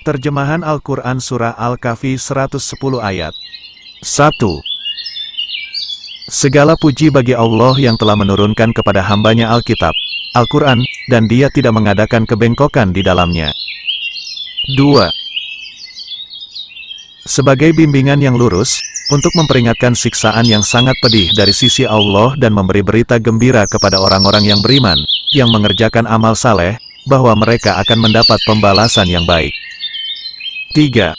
Terjemahan Al-Quran Surah Al-Kahfi 110 ayat 1. Segala puji bagi Allah yang telah menurunkan kepada hambanya Alkitab, Al-Quran, dan dia tidak mengadakan kebengkokan di dalamnya. 2. Sebagai bimbingan yang lurus, untuk memperingatkan siksaan yang sangat pedih dari sisi Allah dan memberi berita gembira kepada orang-orang yang beriman, yang mengerjakan amal saleh, bahwa mereka akan mendapat pembalasan yang baik. 3.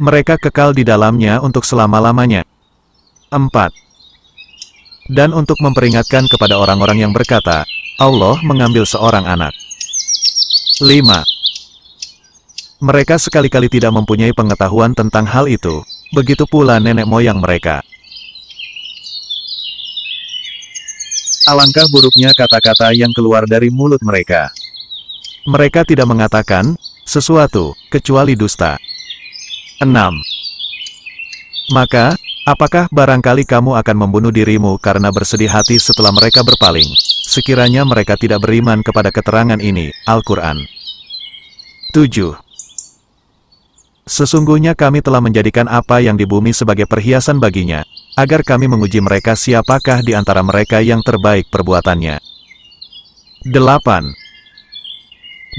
Mereka kekal di dalamnya untuk selama-lamanya. 4. Dan untuk memperingatkan kepada orang-orang yang berkata, Allah mengambil seorang anak. 5. Mereka sekali-kali tidak mempunyai pengetahuan tentang hal itu, begitu pula nenek moyang mereka. Alangkah buruknya kata-kata yang keluar dari mulut mereka. Mereka tidak mengatakan sesuatu, kecuali dusta. 6. Maka, apakah barangkali kamu akan membunuh dirimu karena bersedih hati setelah mereka berpaling, sekiranya mereka tidak beriman kepada keterangan ini, Al-Quran. 7. Sesungguhnya kami telah menjadikan apa yang di bumi sebagai perhiasan baginya, agar kami menguji mereka siapakah di antara mereka yang terbaik perbuatannya. 8.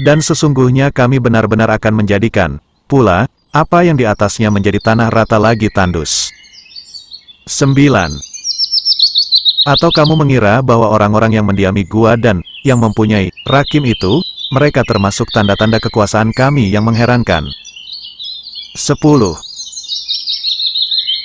Dan sesungguhnya kami benar-benar akan menjadikan, pula, apa yang di atasnya menjadi tanah rata lagi tandus. 9. Atau kamu mengira bahwa orang-orang yang mendiami gua dan yang mempunyai rakim itu, mereka termasuk tanda-tanda kekuasaan kami yang mengherankan. 10.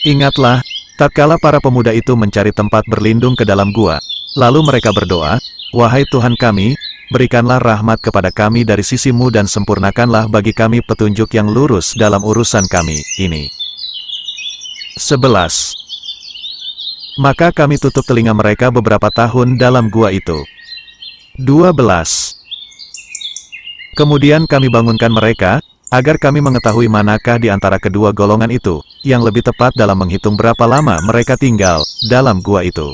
Ingatlah, tatkala para pemuda itu mencari tempat berlindung ke dalam gua, lalu mereka berdoa, wahai Tuhan kami, berikanlah rahmat kepada kami dari sisimu dan sempurnakanlah bagi kami petunjuk yang lurus dalam urusan kami ini. 11. Maka kami tutup telinga mereka beberapa tahun dalam gua itu. 12. Kemudian kami bangunkan mereka, agar kami mengetahui manakah di antara kedua golongan itu, yang lebih tepat dalam menghitung berapa lama mereka tinggal dalam gua itu.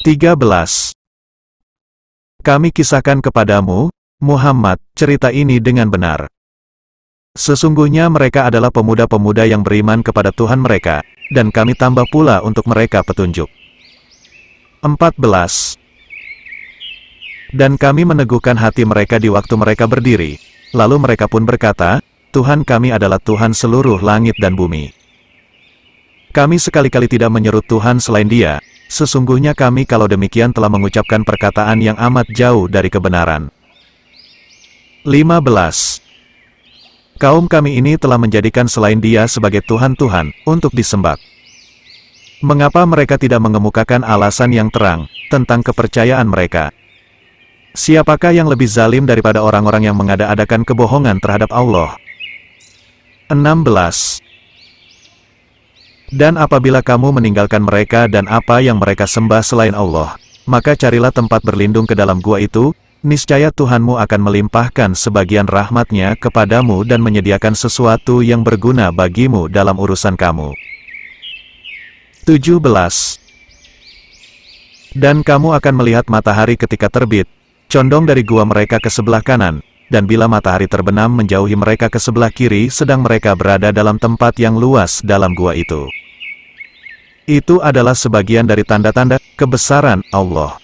13. Kami kisahkan kepadamu, Muhammad, cerita ini dengan benar. Sesungguhnya mereka adalah pemuda-pemuda yang beriman kepada Tuhan mereka, dan kami tambah pula untuk mereka petunjuk. 14. Dan kami meneguhkan hati mereka di waktu mereka berdiri, lalu mereka pun berkata, Tuhan kami adalah Tuhan seluruh langit dan bumi. Kami sekali-kali tidak menyeru Tuhan selain Dia. Sesungguhnya kami kalau demikian telah mengucapkan perkataan yang amat jauh dari kebenaran. 15. Kaum kami ini telah menjadikan selain Dia sebagai Tuhan-Tuhan, untuk disembah. Mengapa mereka tidak mengemukakan alasan yang terang, tentang kepercayaan mereka? Siapakah yang lebih zalim daripada orang-orang yang mengada-adakan kebohongan terhadap Allah? 16. Dan apabila kamu meninggalkan mereka dan apa yang mereka sembah selain Allah, maka carilah tempat berlindung ke dalam gua itu, niscaya Tuhanmu akan melimpahkan sebagian rahmatnya kepadamu dan menyediakan sesuatu yang berguna bagimu dalam urusan kamu. 17. Dan kamu akan melihat matahari ketika terbit, condong dari gua mereka ke sebelah kanan, dan bila matahari terbenam menjauhi mereka ke sebelah kiri sedang mereka berada dalam tempat yang luas dalam gua itu. Itu adalah sebagian dari tanda-tanda kebesaran Allah.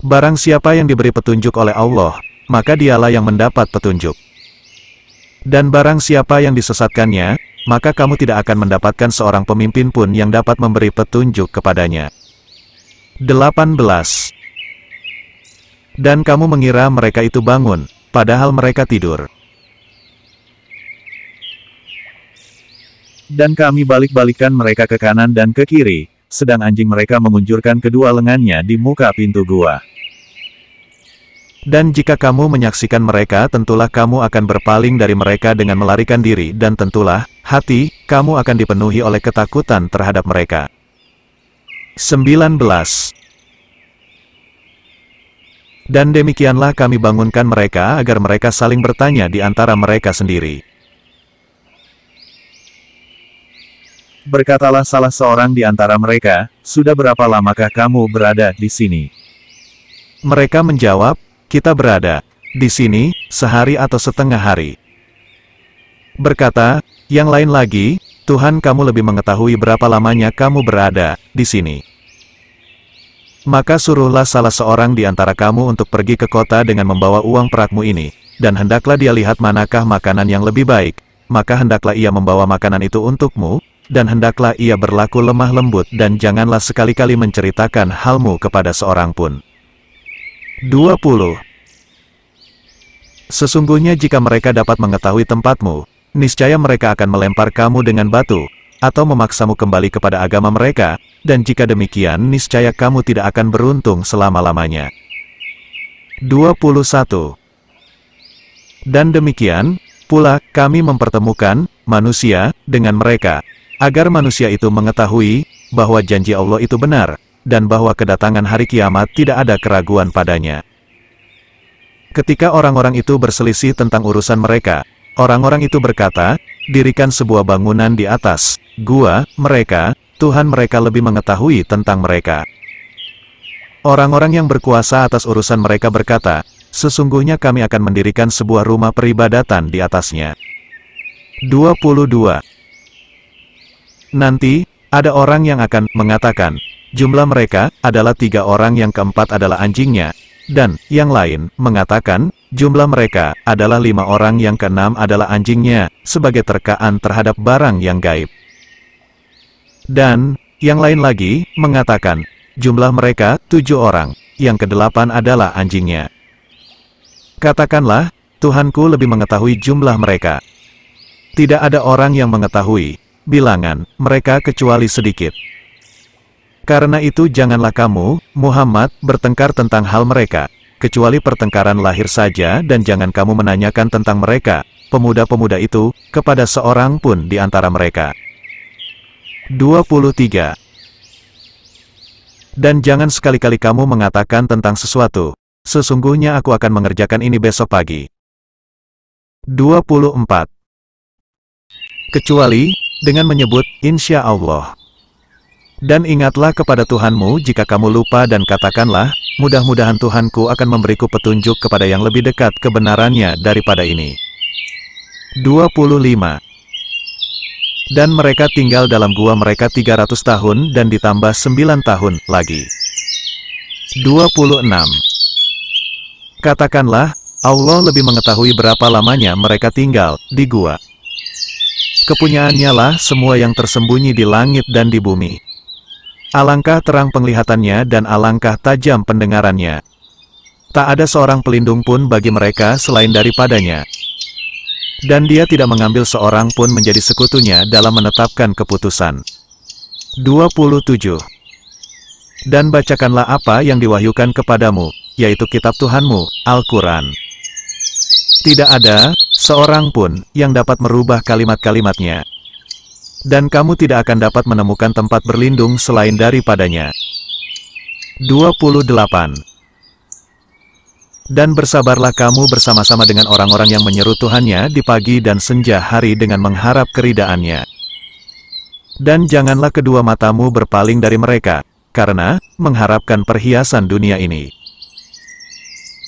Barang siapa yang diberi petunjuk oleh Allah, maka dialah yang mendapat petunjuk. Dan barang siapa yang disesatkannya, maka kamu tidak akan mendapatkan seorang pemimpin pun yang dapat memberi petunjuk kepadanya. 18. Dan kamu mengira mereka itu bangun, padahal mereka tidur. Dan kami balik-balikan mereka ke kanan dan ke kiri, sedang anjing mereka mengunjurkan kedua lengannya di muka pintu gua. Dan jika kamu menyaksikan mereka tentulah kamu akan berpaling dari mereka dengan melarikan diri dan tentulah, hati, kamu akan dipenuhi oleh ketakutan terhadap mereka. 19. Dan demikianlah kami bangunkan mereka agar mereka saling bertanya di antara mereka sendiri. Berkatalah salah seorang di antara mereka, sudah berapa lamakah kamu berada di sini? Mereka menjawab, kita berada di sini, sehari atau setengah hari. Berkata, yang lain lagi, Tuhan kamu lebih mengetahui berapa lamanya kamu berada di sini. Maka suruhlah salah seorang di antara kamu untuk pergi ke kota dengan membawa uang perakmu ini, dan hendaklah dia lihat manakah makanan yang lebih baik, maka hendaklah ia membawa makanan itu untukmu, dan hendaklah ia berlaku lemah lembut dan janganlah sekali-kali menceritakan halmu kepada seorang pun. 20. Sesungguhnya jika mereka dapat mengetahui tempatmu, niscaya mereka akan melempar kamu dengan batu, atau memaksamu kembali kepada agama mereka, dan jika demikian niscaya kamu tidak akan beruntung selama-lamanya. 21. Dan demikian, pula kami mempertemukan manusia dengan mereka, agar manusia itu mengetahui bahwa janji Allah itu benar, dan bahwa kedatangan hari kiamat tidak ada keraguan padanya. Ketika orang-orang itu berselisih tentang urusan mereka, orang-orang itu berkata, dirikan sebuah bangunan di atas gua mereka, Tuhan mereka lebih mengetahui tentang mereka. Orang-orang yang berkuasa atas urusan mereka berkata, sesungguhnya kami akan mendirikan sebuah rumah peribadatan di atasnya. 22. Nanti, ada orang yang akan mengatakan, jumlah mereka adalah 3 orang, yang keempat adalah anjingnya, dan yang lain mengatakan, jumlah mereka adalah 5 orang, yang keenam adalah anjingnya, sebagai terkaan terhadap barang yang gaib. Dan yang lain lagi mengatakan, jumlah mereka 7 orang, yang kedelapan adalah anjingnya. Katakanlah, Tuhanku lebih mengetahui jumlah mereka. Tidak ada orang yang mengetahui bilangan mereka kecuali sedikit. Karena itu janganlah kamu, Muhammad, bertengkar tentang hal mereka, kecuali pertengkaran lahir saja, dan jangan kamu menanyakan tentang mereka, pemuda-pemuda itu, kepada seorang pun di antara mereka. 23. Dan jangan sekali-kali kamu mengatakan tentang sesuatu, sesungguhnya aku akan mengerjakan ini besok pagi. 24. Kecuali dengan menyebut insya Allah. Dan ingatlah kepada Tuhanmu jika kamu lupa, dan katakanlah, mudah-mudahan Tuhanku akan memberiku petunjuk kepada yang lebih dekat kebenarannya daripada ini. 25. Dan mereka tinggal dalam gua mereka 300 tahun dan ditambah 9 tahun lagi. 26. Katakanlah, Allah lebih mengetahui berapa lamanya mereka tinggal di gua. Kepunyaannya lah semua yang tersembunyi di langit dan di bumi. Alangkah terang penglihatannya dan alangkah tajam pendengarannya. Tak ada seorang pelindung pun bagi mereka selain daripadanya. Dan dia tidak mengambil seorang pun menjadi sekutunya dalam menetapkan keputusan. 27. Dan bacakanlah apa yang diwahyukan kepadamu, yaitu kitab Tuhanmu, Al-Quran. Tidak ada seorang pun yang dapat merubah kalimat-kalimatnya. Dan kamu tidak akan dapat menemukan tempat berlindung selain daripadanya. 28. Dan bersabarlah kamu bersama-sama dengan orang-orang yang menyeru Tuhannya di pagi dan senja hari dengan mengharap keridaannya. Dan janganlah kedua matamu berpaling dari mereka, karena mengharapkan perhiasan dunia ini.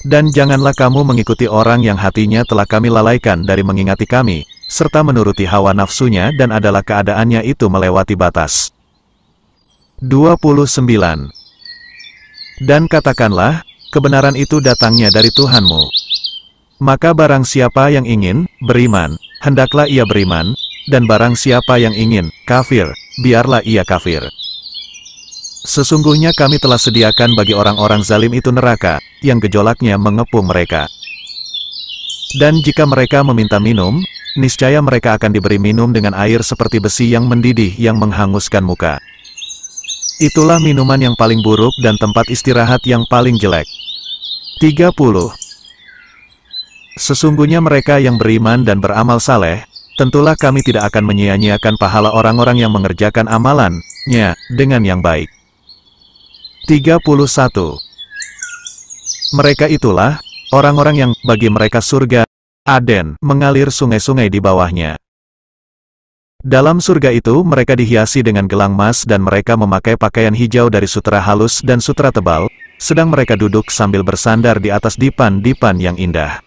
Dan janganlah kamu mengikuti orang yang hatinya telah kami lalaikan dari mengingati kami, serta menuruti hawa nafsunya dan adalah keadaannya itu melewati batas. 29. Dan katakanlah, kebenaran itu datangnya dari Tuhanmu. Maka barang siapa yang ingin beriman, hendaklah ia beriman, dan barang siapa yang ingin kafir, biarlah ia kafir. Sesungguhnya kami telah sediakan bagi orang-orang zalim itu neraka, yang gejolaknya mengepung mereka. Dan jika mereka meminta minum, niscaya mereka akan diberi minum dengan air seperti besi yang mendidih yang menghanguskan muka. Itulah minuman yang paling buruk dan tempat istirahat yang paling jelek. 30. Sesungguhnya mereka yang beriman dan beramal saleh, tentulah kami tidak akan menyia-nyiakan pahala orang-orang yang mengerjakan amalannya dengan yang baik. 31. Mereka itulah orang-orang yang bagi mereka surga Aden mengalir sungai-sungai di bawahnya. Dalam surga itu mereka dihiasi dengan gelang emas dan mereka memakai pakaian hijau dari sutera halus dan sutera tebal, sedang mereka duduk sambil bersandar di atas dipan-dipan yang indah.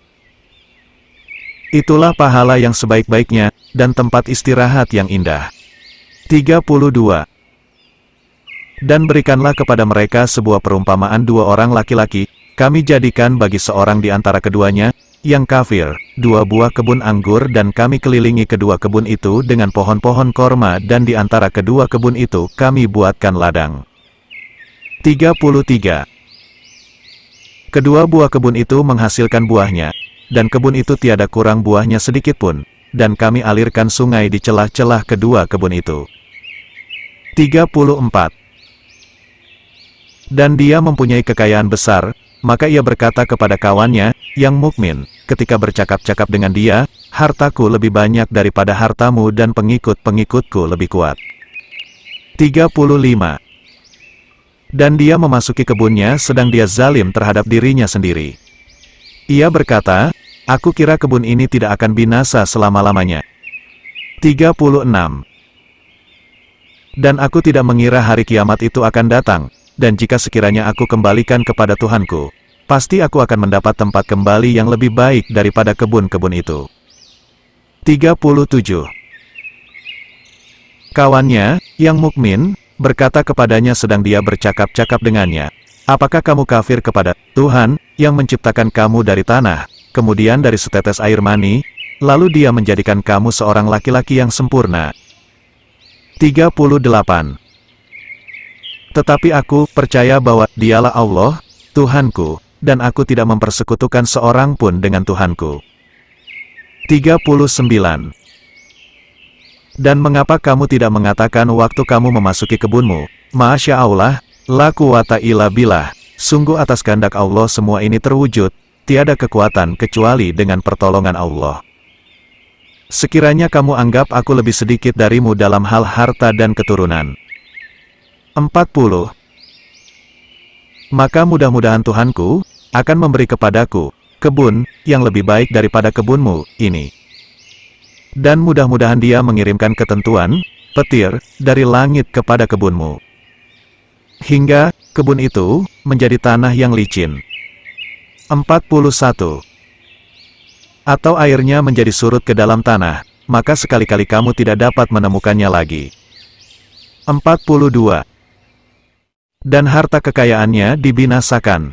Itulah pahala yang sebaik-baiknya, dan tempat istirahat yang indah. 32. Dan berikanlah kepada mereka sebuah perumpamaan dua orang laki-laki, kami jadikan bagi seorang di antara keduanya, yang kafir, dua buah kebun anggur dan kami kelilingi kedua kebun itu dengan pohon-pohon korma dan di antara kedua kebun itu kami buatkan ladang. 33. Kedua buah kebun itu menghasilkan buahnya, dan kebun itu tiada kurang buahnya sedikitpun, dan kami alirkan sungai di celah-celah kedua kebun itu. 34. Dan dia mempunyai kekayaan besar, maka ia berkata kepada kawannya, yang mukmin, ketika bercakap-cakap dengan dia, hartaku lebih banyak daripada hartamu dan pengikut-pengikutku lebih kuat. 35. Dan dia memasuki kebunnya sedang dia zalim terhadap dirinya sendiri. Ia berkata, aku kira kebun ini tidak akan binasa selama-lamanya. 36. Dan aku tidak mengira hari kiamat itu akan datang, dan jika sekiranya aku kembalikan kepada Tuhanku, pasti aku akan mendapat tempat kembali yang lebih baik daripada kebun-kebun itu. 37. Kawannya, yang mukmin, berkata kepadanya sedang dia bercakap-cakap dengannya, apakah kamu kafir kepada Tuhan, yang menciptakan kamu dari tanah, kemudian dari setetes air mani, lalu dia menjadikan kamu seorang laki-laki yang sempurna. 38. Tetapi aku percaya bahwa dialah Allah, Tuhanku, dan aku tidak mempersekutukan seorang pun dengan Tuhanku. 39. Dan mengapa kamu tidak mengatakan waktu kamu memasuki kebunmu, Masya Allah, la quwata illa billah, sungguh atas kehendak Allah semua ini terwujud, tiada kekuatan kecuali dengan pertolongan Allah. Sekiranya kamu anggap aku lebih sedikit darimu dalam hal harta dan keturunan. 40. Maka mudah-mudahan Tuhanku akan memberi kepadaku kebun yang lebih baik daripada kebunmu ini. Dan mudah-mudahan dia mengirimkan ketentuan, petir, dari langit kepada kebunmu. Hingga, kebun itu, menjadi tanah yang licin. 41. Atau airnya menjadi surut ke dalam tanah, maka sekali-kali kamu tidak dapat menemukannya lagi. 42. Dan harta kekayaannya dibinasakan.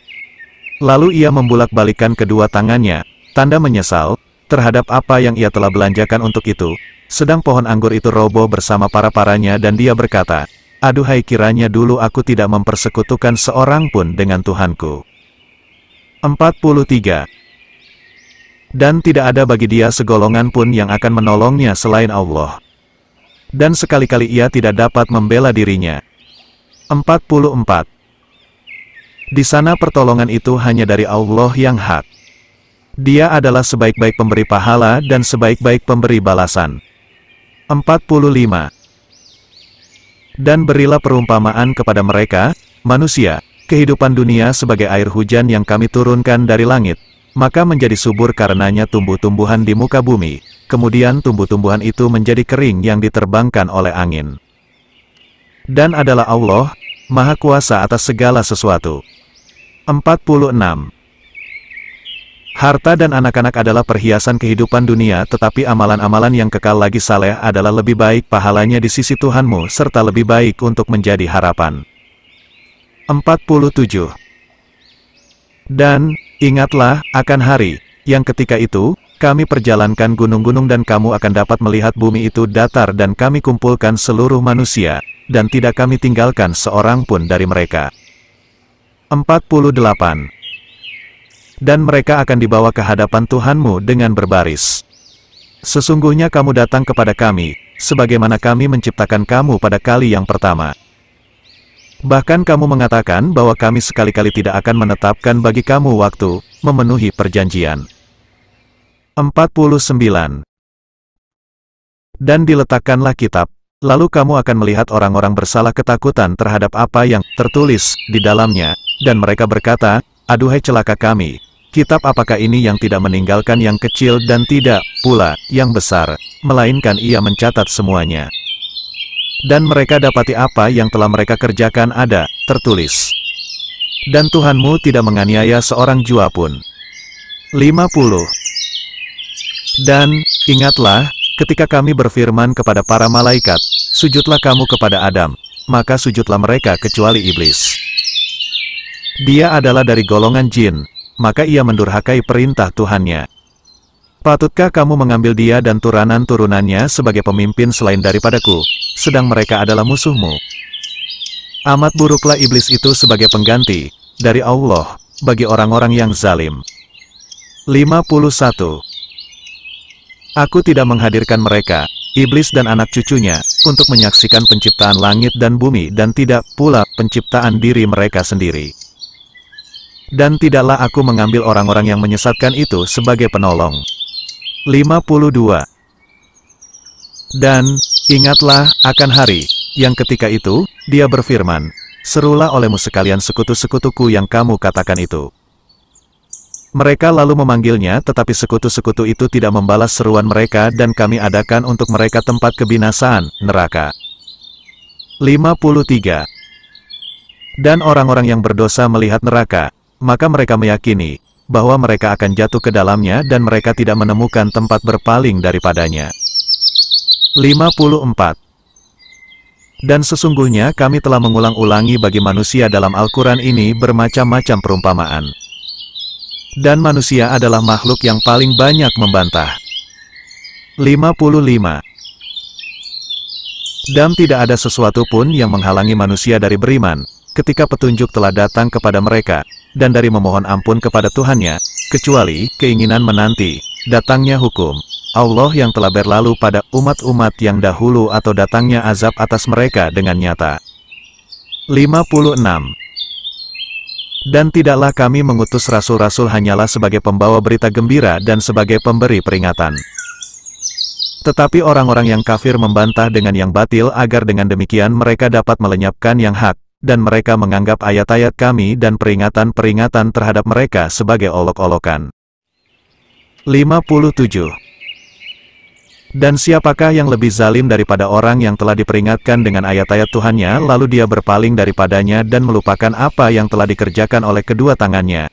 Lalu ia membulak-balikan kedua tangannya, tanda menyesal, terhadap apa yang ia telah belanjakan untuk itu, sedang pohon anggur itu roboh bersama para-paranya dan dia berkata, aduhai kiranya dulu aku tidak mempersekutukan seorang pun dengan Tuhanku. 43. Dan tidak ada bagi dia segolongan pun yang akan menolongnya selain Allah. Dan sekali-kali ia tidak dapat membela dirinya. 44. Di sana pertolongan itu hanya dari Allah yang hak. Dia adalah sebaik-baik pemberi pahala dan sebaik-baik pemberi balasan. 45. Dan berilah perumpamaan kepada mereka, manusia, kehidupan dunia sebagai air hujan yang kami turunkan dari langit, maka menjadi subur karenanya tumbuh-tumbuhan di muka bumi, kemudian tumbuh-tumbuhan itu menjadi kering yang diterbangkan oleh angin. Dan adalah Allah, Maha Kuasa atas segala sesuatu. 46. Harta dan anak-anak adalah perhiasan kehidupan dunia, tetapi amalan-amalan yang kekal lagi saleh adalah lebih baik pahalanya di sisi Tuhanmu serta lebih baik untuk menjadi harapan. 47. Dan, ingatlah, akan hari, yang ketika itu, kami perjalankan gunung-gunung dan kamu akan dapat melihat bumi itu datar dan kami kumpulkan seluruh manusia, dan tidak kami tinggalkan seorang pun dari mereka. 48. Dan mereka akan dibawa ke hadapan Tuhanmu dengan berbaris. Sesungguhnya kamu datang kepada kami, sebagaimana kami menciptakan kamu pada kali yang pertama. Bahkan kamu mengatakan bahwa kami sekali-kali tidak akan menetapkan bagi kamu waktu, memenuhi perjanjian. 49. Dan diletakkanlah kitab, lalu kamu akan melihat orang-orang bersalah ketakutan terhadap apa yang tertulis di dalamnya, dan mereka berkata, aduhai celaka kami, kitab apakah ini yang tidak meninggalkan yang kecil dan tidak pula yang besar, melainkan ia mencatat semuanya. Dan mereka dapati apa yang telah mereka kerjakan ada, tertulis. Dan Tuhanmu tidak menganiaya seorang jua pun. 50. Dan, ingatlah, ketika kami berfirman kepada para malaikat, sujudlah kamu kepada Adam, maka sujudlah mereka kecuali iblis. Dia adalah dari golongan jin, maka ia mendurhakai perintah Tuhannya. Patutkah kamu mengambil dia dan turunan-turunannya sebagai pemimpin selain daripadaku, sedang mereka adalah musuhmu? Amat buruklah iblis itu sebagai pengganti dari Allah bagi orang-orang yang zalim. 51. Aku tidak menghadirkan mereka, iblis dan anak cucunya, untuk menyaksikan penciptaan langit dan bumi dan tidak pula penciptaan diri mereka sendiri. Dan tidaklah aku mengambil orang-orang yang menyesatkan itu sebagai penolong. 52. Dan, ingatlah akan hari, yang ketika itu, dia berfirman, serulah olehmu sekalian sekutu-sekutuku yang kamu katakan itu. Mereka lalu memanggilnya tetapi sekutu-sekutu itu tidak membalas seruan mereka dan kami adakan untuk mereka tempat kebinasaan, neraka. 53. Dan orang-orang yang berdosa melihat neraka, maka mereka meyakini bahwa mereka akan jatuh ke dalamnya dan mereka tidak menemukan tempat berpaling daripadanya. 54. Dan sesungguhnya kami telah mengulang-ulangi bagi manusia dalam Al-Quran ini bermacam-macam perumpamaan. Dan manusia adalah makhluk yang paling banyak membantah. 55. Dan tidak ada sesuatu pun yang menghalangi manusia dari beriman, ketika petunjuk telah datang kepada mereka, dan dari memohon ampun kepada Tuhannya, kecuali keinginan menanti datangnya hukum Allah yang telah berlalu pada umat-umat yang dahulu atau datangnya azab atas mereka dengan nyata. 56. Dan tidaklah kami mengutus rasul-rasul hanyalah sebagai pembawa berita gembira dan sebagai pemberi peringatan. Tetapi orang-orang yang kafir membantah dengan yang batil agar dengan demikian mereka dapat melenyapkan yang hak, dan mereka menganggap ayat-ayat kami dan peringatan-peringatan terhadap mereka sebagai olok-olokan. 57. Dan siapakah yang lebih zalim daripada orang yang telah diperingatkan dengan ayat-ayat Tuhannya lalu dia berpaling daripadanya dan melupakan apa yang telah dikerjakan oleh kedua tangannya?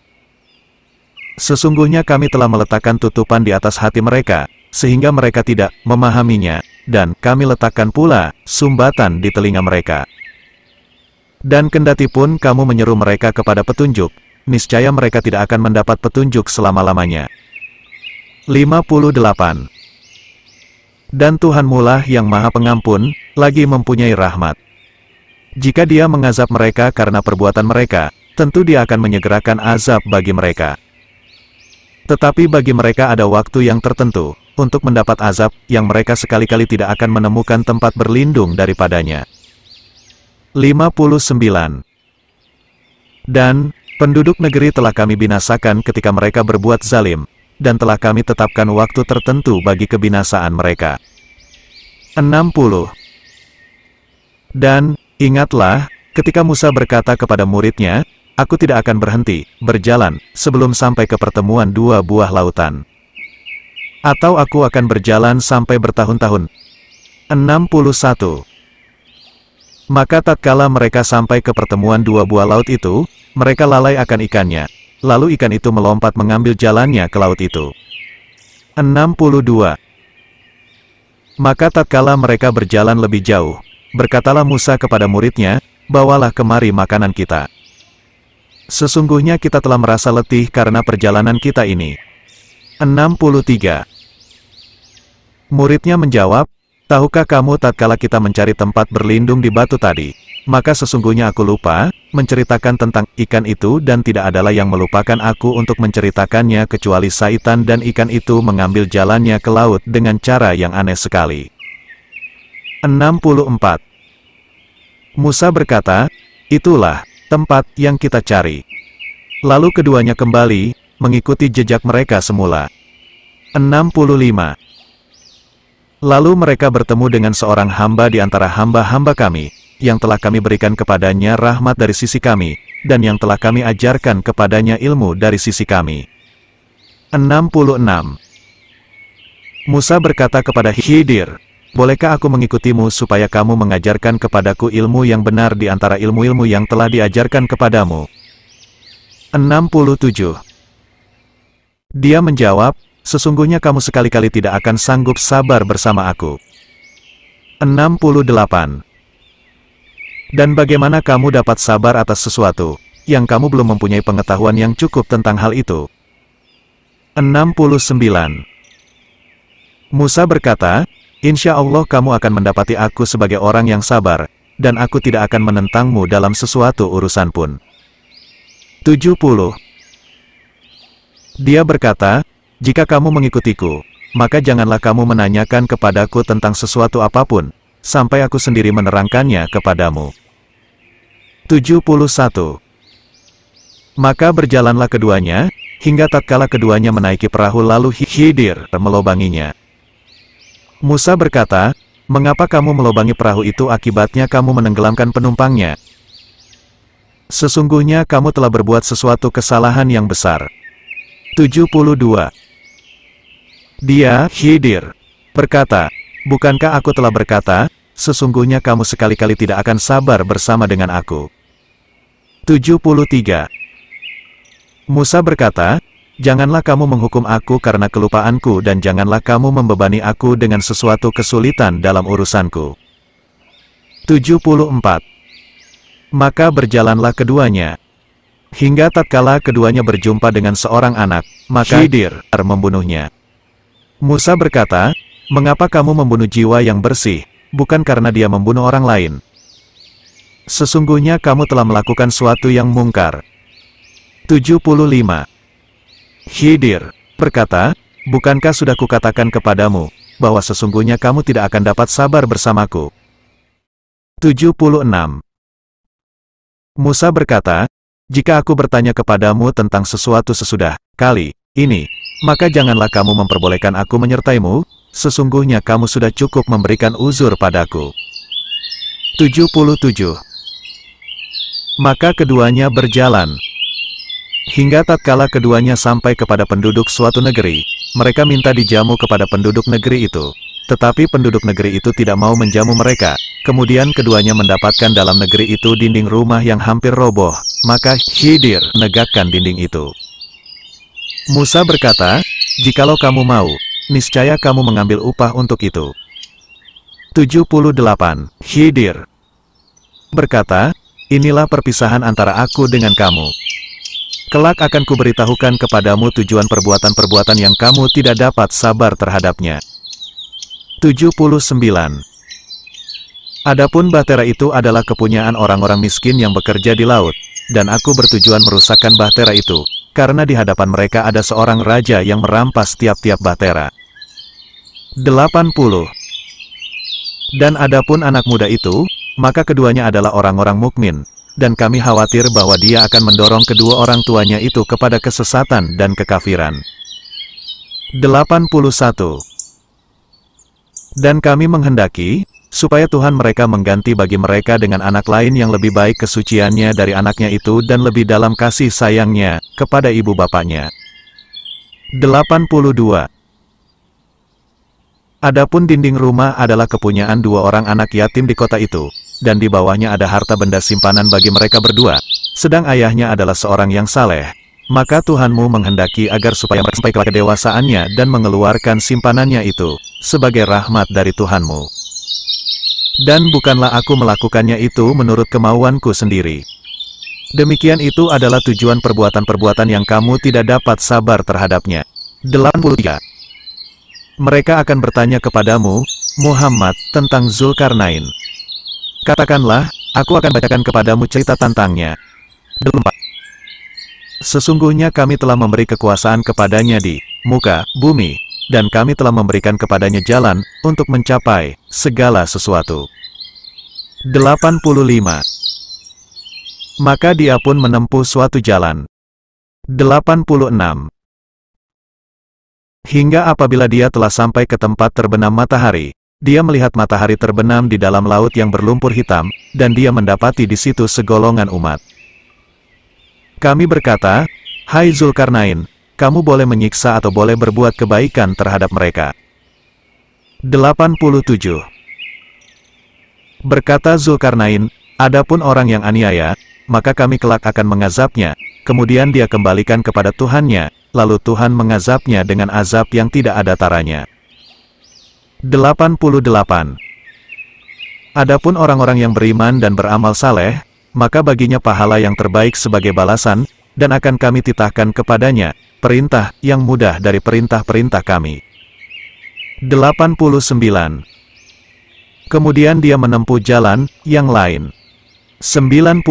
Sesungguhnya kami telah meletakkan tutupan di atas hati mereka, sehingga mereka tidak memahaminya, dan kami letakkan pula sumbatan di telinga mereka. Dan kendatipun kamu menyeru mereka kepada petunjuk, niscaya mereka tidak akan mendapat petunjuk selama-lamanya. 58. Dan Tuhanmulah yang Maha Pengampun, lagi mempunyai rahmat. Jika Dia mengazab mereka karena perbuatan mereka, tentu Dia akan menyegerakan azab bagi mereka. Tetapi bagi mereka ada waktu yang tertentu, untuk mendapat azab, yang mereka sekali-kali tidak akan menemukan tempat berlindung daripadanya. 59. Dan, penduduk negeri telah kami binasakan ketika mereka berbuat zalim, dan telah kami tetapkan waktu tertentu bagi kebinasaan mereka. 60. Dan, ingatlah, ketika Musa berkata kepada muridnya, aku tidak akan berhenti, berjalan, sebelum sampai ke pertemuan dua buah lautan. Atau aku akan berjalan sampai bertahun-tahun. 61. Maka tatkala mereka sampai ke pertemuan dua buah laut itu, mereka lalai akan ikannya. Lalu ikan itu melompat mengambil jalannya ke laut itu. 62. Maka tatkala mereka berjalan lebih jauh, berkatalah Musa kepada muridnya, bawalah kemari makanan kita. Sesungguhnya kita telah merasa letih karena perjalanan kita ini. 63. Muridnya menjawab, tahukah kamu tatkala kita mencari tempat berlindung di batu tadi, maka sesungguhnya aku lupa menceritakan tentang ikan itu dan tidak adalah yang melupakan aku untuk menceritakannya kecuali syaitan dan ikan itu mengambil jalannya ke laut dengan cara yang aneh sekali. 64. Musa berkata, itulah tempat yang kita cari. Lalu keduanya kembali, mengikuti jejak mereka semula. 65. Lalu mereka bertemu dengan seorang hamba di antara hamba-hamba kami, yang telah kami berikan kepadanya rahmat dari sisi kami, dan yang telah kami ajarkan kepadanya ilmu dari sisi kami. 66. Musa berkata kepada Khidir, bolehkah aku mengikutimu supaya kamu mengajarkan kepadaku ilmu yang benar di antara ilmu-ilmu yang telah diajarkan kepadamu? 67. Dia menjawab, sesungguhnya kamu sekali-kali tidak akan sanggup sabar bersama aku. 68. Dan bagaimana kamu dapat sabar atas sesuatu yang kamu belum mempunyai pengetahuan yang cukup tentang hal itu? 69. Musa berkata, insya Allah kamu akan mendapati aku sebagai orang yang sabar, dan aku tidak akan menentangmu dalam sesuatu urusan pun. 70. Dia berkata, jika kamu mengikutiku, maka janganlah kamu menanyakan kepadaku tentang sesuatu apapun, sampai aku sendiri menerangkannya kepadamu. 71. Maka berjalanlah keduanya, hingga tatkala keduanya menaiki perahu lalu Khidir melobanginya. Musa berkata, mengapa kamu melobangi perahu itu? Akibatnya kamu menenggelamkan penumpangnya. Sesungguhnya kamu telah berbuat sesuatu kesalahan yang besar. 72. Dia, Khidir, berkata, bukankah aku telah berkata, sesungguhnya kamu sekali-kali tidak akan sabar bersama dengan aku. 73. Musa berkata, janganlah kamu menghukum aku karena kelupaanku dan janganlah kamu membebani aku dengan sesuatu kesulitan dalam urusanku. 74. Maka berjalanlah keduanya, hingga tatkala keduanya berjumpa dengan seorang anak, maka Khidir membunuhnya. Musa berkata, mengapa kamu membunuh jiwa yang bersih, bukan karena dia membunuh orang lain? Sesungguhnya kamu telah melakukan suatu yang mungkar. 75. Khidir berkata, bukankah sudah kukatakan kepadamu, bahwa sesungguhnya kamu tidak akan dapat sabar bersamaku? 76. Musa berkata, jika aku bertanya kepadamu tentang sesuatu sesudah kali ini, maka janganlah kamu memperbolehkan aku menyertaimu, sesungguhnya kamu sudah cukup memberikan uzur padaku. 77. Maka keduanya berjalan, hingga tatkala keduanya sampai kepada penduduk suatu negeri, mereka minta dijamu kepada penduduk negeri itu. Tetapi penduduk negeri itu tidak mau menjamu mereka. Kemudian keduanya mendapatkan dalam negeri itu dinding rumah yang hampir roboh, maka Khidir menegakkan dinding itu. Musa berkata, jikalau kamu mau, niscaya kamu mengambil upah untuk itu. 78. Khidir berkata, inilah perpisahan antara aku dengan kamu. Kelak akan kuberitahukan kepadamu tujuan perbuatan-perbuatan yang kamu tidak dapat sabar terhadapnya. 79. Adapun bahtera itu adalah kepunyaan orang-orang miskin yang bekerja di laut, dan aku bertujuan merusakkan bahtera itu, karena di hadapan mereka ada seorang raja yang merampas tiap-tiap bahtera. 80. Dan adapun anak muda itu, maka keduanya adalah orang-orang mukmin, dan kami khawatir bahwa dia akan mendorong kedua orang tuanya itu kepada kesesatan dan kekafiran. 81. Dan kami menghendaki, supaya Tuhan mereka mengganti bagi mereka dengan anak lain yang lebih baik kesuciannya dari anaknya itu dan lebih dalam kasih sayangnya kepada ibu bapaknya. 82. Adapun dinding rumah adalah kepunyaan dua orang anak yatim di kota itu, dan di bawahnya ada harta benda simpanan bagi mereka berdua, sedang ayahnya adalah seorang yang saleh. Maka Tuhanmu menghendaki agar supaya mereka sampai ke kedewasaannya dan mengeluarkan simpanannya itu, sebagai rahmat dari Tuhanmu. Dan bukanlah aku melakukannya itu menurut kemauanku sendiri. Demikian itu adalah tujuan perbuatan-perbuatan yang kamu tidak dapat sabar terhadapnya. 83. Mereka akan bertanya kepadamu, Muhammad, tentang Zulkarnain. Katakanlah, aku akan bacakan kepadamu cerita tentangnya. 84. Sesungguhnya kami telah memberi kekuasaan kepadanya di muka bumi, dan kami telah memberikan kepadanya jalan untuk mencapai segala sesuatu. 85. Maka dia pun menempuh suatu jalan. 86. Hingga apabila dia telah sampai ke tempat terbenam matahari, dia melihat matahari terbenam di dalam laut yang berlumpur hitam, dan dia mendapati di situ segolongan umat. Kami berkata, hai Zulkarnain, kamu boleh menyiksa atau boleh berbuat kebaikan terhadap mereka. 87. Berkata Zulkarnain, adapun orang yang aniaya, maka kami kelak akan mengazabnya, kemudian dia kembalikan kepada Tuhannya, lalu Tuhan mengazabnya dengan azab yang tidak ada taranya. 88. Adapun orang-orang yang beriman dan beramal saleh, maka baginya pahala yang terbaik sebagai balasan, dan akan kami titahkan kepadanya perintah yang mudah dari perintah-perintah kami. 89. Kemudian dia menempuh jalan yang lain. 90.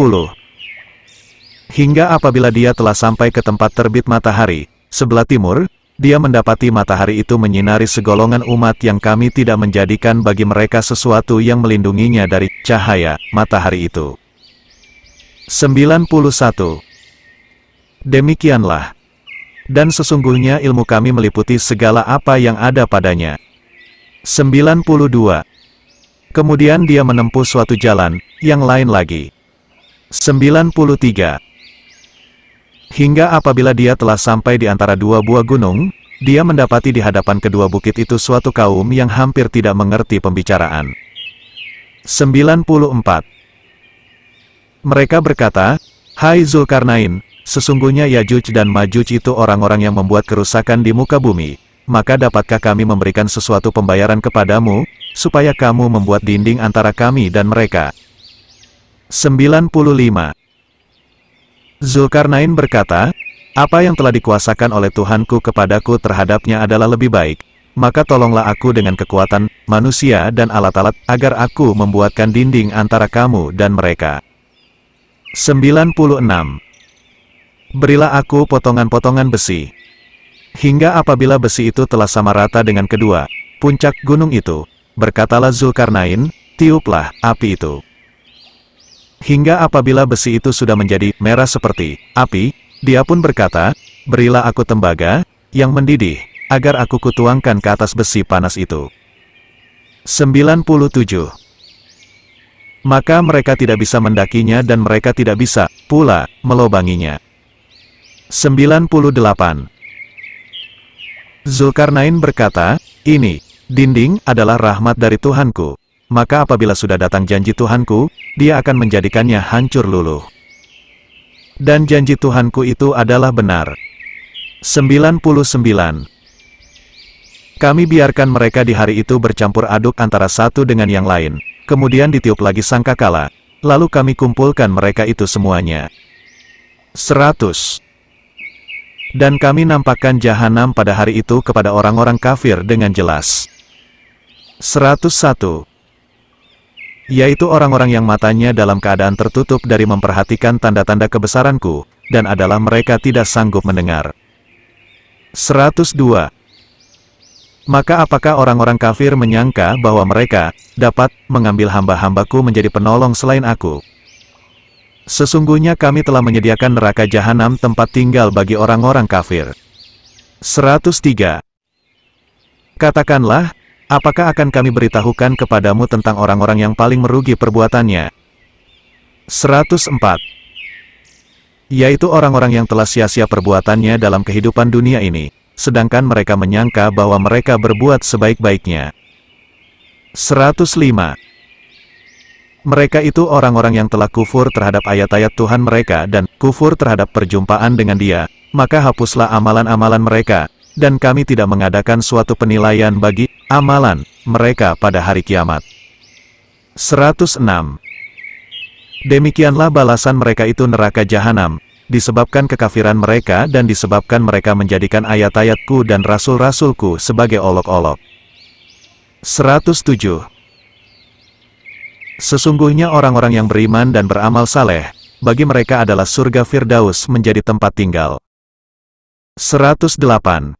Hingga apabila dia telah sampai ke tempat terbit matahari, sebelah timur, dia mendapati matahari itu menyinari segolongan umat yang kami tidak menjadikan bagi mereka sesuatu yang melindunginya dari cahaya matahari itu. 91. Demikianlah. Dan sesungguhnya ilmu kami meliputi segala apa yang ada padanya. 92. Kemudian dia menempuh suatu jalan yang lain lagi. 93. Hingga apabila dia telah sampai di antara dua buah gunung, dia mendapati di hadapan kedua bukit itu suatu kaum yang hampir tidak mengerti pembicaraan. 94. Mereka berkata, "Hai Zulkarnain, sesungguhnya Yajuj dan Majuj itu orang-orang yang membuat kerusakan di muka bumi, maka dapatkah kami memberikan sesuatu pembayaran kepadamu, supaya kamu membuat dinding antara kami dan mereka?" 95. Zulkarnain berkata, "Apa yang telah dikuasakan oleh Tuhanku kepadaku terhadapnya adalah lebih baik, maka tolonglah aku dengan kekuatan manusia dan alat-alat, agar aku membuatkan dinding antara kamu dan mereka." 96. Berilah aku potongan-potongan besi, hingga apabila besi itu telah sama rata dengan kedua puncak gunung itu, berkatalah Zulkarnain, "Tiuplah api itu." Hingga apabila besi itu sudah menjadi merah seperti api, dia pun berkata, "Berilah aku tembaga yang mendidih, agar aku kutuangkan ke atas besi panas itu." 97. Maka mereka tidak bisa mendakinya dan mereka tidak bisa pula melobanginya. 98. Zulkarnain berkata, "Ini dinding adalah rahmat dari Tuhanku, maka apabila sudah datang janji Tuhanku, dia akan menjadikannya hancur luluh. Dan janji Tuhanku itu adalah benar." 99. Kami biarkan mereka di hari itu bercampur aduk antara satu dengan yang lain, kemudian ditiup lagi sangkakala, lalu kami kumpulkan mereka itu semuanya. 100. Dan kami nampakkan jahanam pada hari itu kepada orang-orang kafir dengan jelas. 101. Yaitu orang-orang yang matanya dalam keadaan tertutup dari memperhatikan tanda-tanda kebesaranku, dan adalah mereka tidak sanggup mendengar. 102. Maka apakah orang-orang kafir menyangka bahwa mereka dapat mengambil hamba-hambaku menjadi penolong selain aku? Sesungguhnya kami telah menyediakan neraka jahanam tempat tinggal bagi orang-orang kafir. 103. Katakanlah, apakah akan kami beritahukan kepadamu tentang orang-orang yang paling merugi perbuatannya? 104. Yaitu orang-orang yang telah sia-sia perbuatannya dalam kehidupan dunia ini, sedangkan mereka menyangka bahwa mereka berbuat sebaik-baiknya. 105. Mereka itu orang-orang yang telah kufur terhadap ayat-ayat Tuhan mereka dan kufur terhadap perjumpaan dengan Dia, maka hapuslah amalan-amalan mereka, dan kami tidak mengadakan suatu penilaian bagi amalan mereka pada hari kiamat. 106. Demikianlah balasan mereka itu neraka jahanam, disebabkan kekafiran mereka dan disebabkan mereka menjadikan ayat-ayatku dan rasul-rasulku sebagai olok-olok. 107. Sesungguhnya orang-orang yang beriman dan beramal saleh, bagi mereka adalah surga Firdaus menjadi tempat tinggal. 108.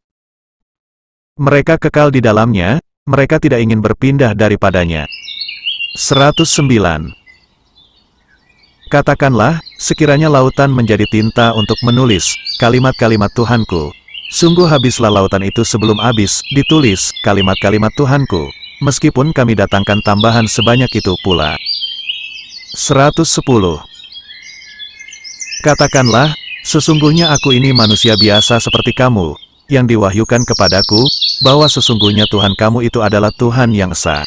Mereka kekal di dalamnya, mereka tidak ingin berpindah daripadanya. 109. Katakanlah, sekiranya lautan menjadi tinta untuk menulis kalimat-kalimat Tuhanku, sungguh habislah lautan itu sebelum habis ditulis kalimat-kalimat Tuhanku, meskipun kami datangkan tambahan sebanyak itu pula. 110. Katakanlah, sesungguhnya aku ini manusia biasa seperti kamu, yang diwahyukan kepadaku, bahwa sesungguhnya Tuhan kamu itu adalah Tuhan yang esa.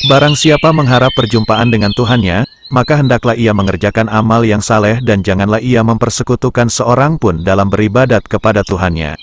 Barang siapa mengharap perjumpaan dengan Tuhannya, maka hendaklah ia mengerjakan amal yang saleh dan janganlah ia mempersekutukan seorang pun dalam beribadat kepada Tuhannya.